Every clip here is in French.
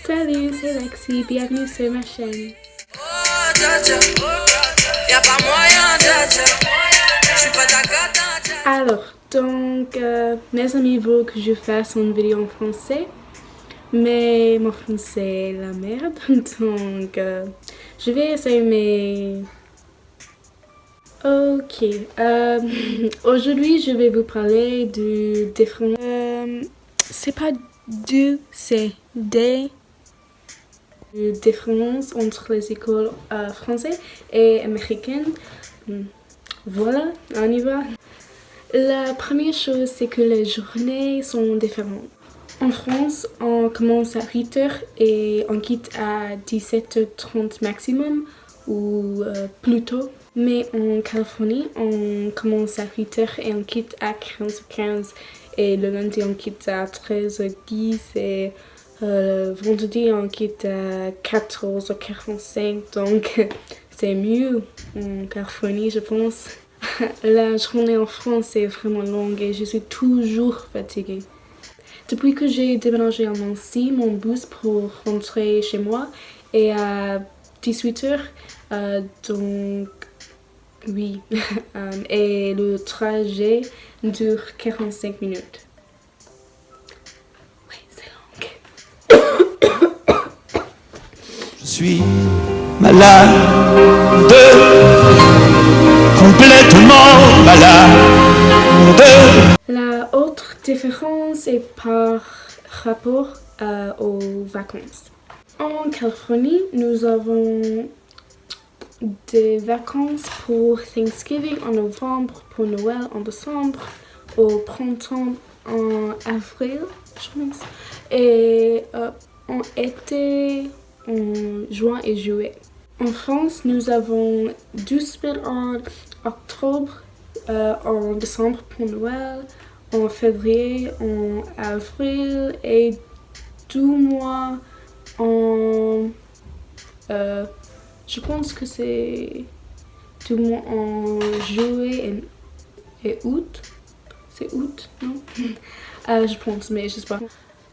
Salut, c'est Lexi, bienvenue sur ma chaîne. Alors, mes amis veulent que je fasse une vidéo en français, mais mon français est la merde, donc je vais essayer, mais... Ok, aujourd'hui je vais vous parler de différents... c'est pas du, c'est des différences entre les écoles françaises et américaines. Voilà, on y va. La première chose, c'est que les journées sont différentes. En France, on commence à 8h et on quitte à 17h30 maximum, ou plus tôt. Mais en Californie, on commence à 8h et on quitte à 15h15. Et le lundi, on quitte à 13h10 et le vendredi, on quitte à 14h45. Donc, c'est mieux en Californie, je pense. La journée en France est vraiment longue et je suis toujours fatiguée. Depuis que j'ai déménagé à Nancy, mon bus pour rentrer chez moi est à 18h. Donc, oui. Et le trajet dure 45 minutes. Oui, c'est long. Je suis malade, complètement malade. La autre différence est par rapport aux vacances. En Californie, nous avons des vacances pour Thanksgiving en novembre, pour Noël en décembre, au printemps en avril, je pense, et en été en juin et juillet. En France, nous avons 2 semaines en octobre, en décembre pour Noël, en février, en avril et 2 mois en... je pense que c'est 2 mois en juillet et août. C'est août, non? Je pense, mais je sais pas.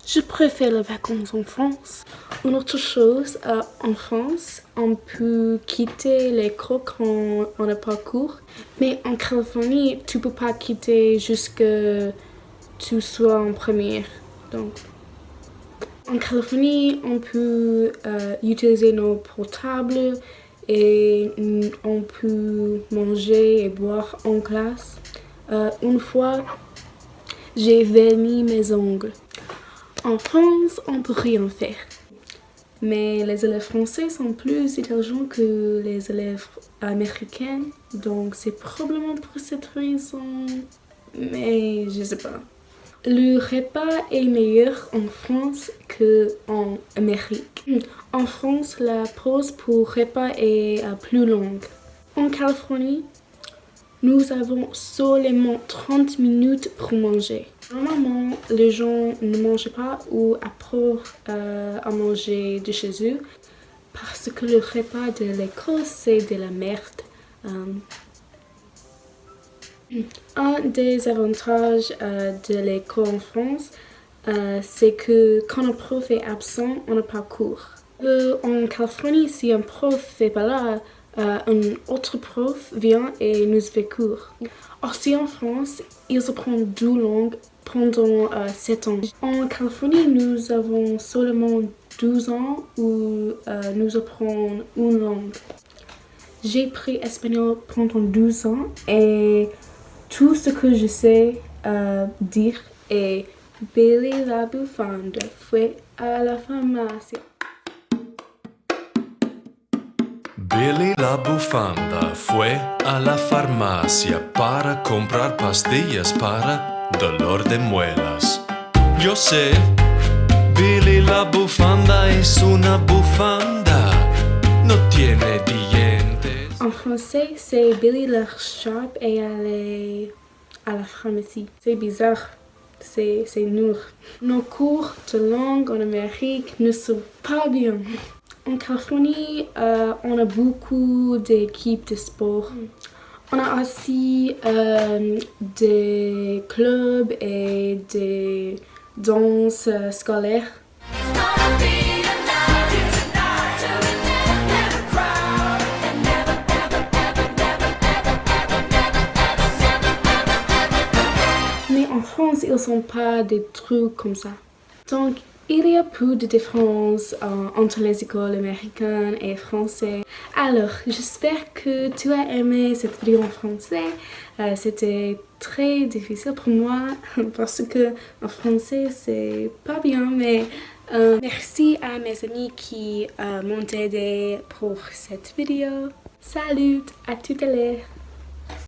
Je préfère les vacances en France. Une autre chose, en France, on peut quitter l'école quand on n'a pas cours. Mais en Californie, tu peux pas quitter jusqu'à tu sois en première. Donc, en Californie, on peut utiliser nos portables et on peut manger et boire en classe. Une fois, j'ai verni mes ongles. En France, on peut rien faire. Mais les élèves français sont plus intelligents que les élèves américains, donc c'est probablement pour cette raison, mais je sais pas. Le repas est meilleur en France qu'en Amérique. En France, la pause pour repas est plus longue. En Californie, nous avons seulement 30 minutes pour manger. Normalement, les gens ne mangent pas ou apprennent à manger de chez eux parce que le repas de l'école, c'est de la merde. Un des avantages de l'école en France, c'est que quand un prof est absent, on n'a pas cours. En Californie, si un prof n'est pas là, un autre prof vient et nous fait cours. Aussi en France, ils apprennent 2 langues pendant 7 ans. En Californie, nous avons seulement 12 ans où nous apprenons une langue. J'ai pris espagnol pendant 12 ans et tout ce que je sais dire est Billy la bufanda fue a la farmacia. Billy la bufanda fue a la farmacia para comprar pastillas para dolor de muelas. Yo sé, Billy la bufanda es una bufanda, no tiene dientes. En français, c'est Billy la sharp et aller à la pharmacie. C'est bizarre, c'est nul. Nos cours de langue en Amérique ne sont pas bien. En Californie, on a beaucoup d'équipes de sport. On a aussi des clubs et des danses scolaires. en France, ils sont pas des trucs comme ça. Donc, il y a peu de différence entre les écoles américaines et françaises. Alors, j'espère que tu as aimé cette vidéo en français. C'était très difficile pour moi parce que en français, c'est pas bien, mais merci à mes amis qui m'ont aidé pour cette vidéo. Salut, à tout à l'heure.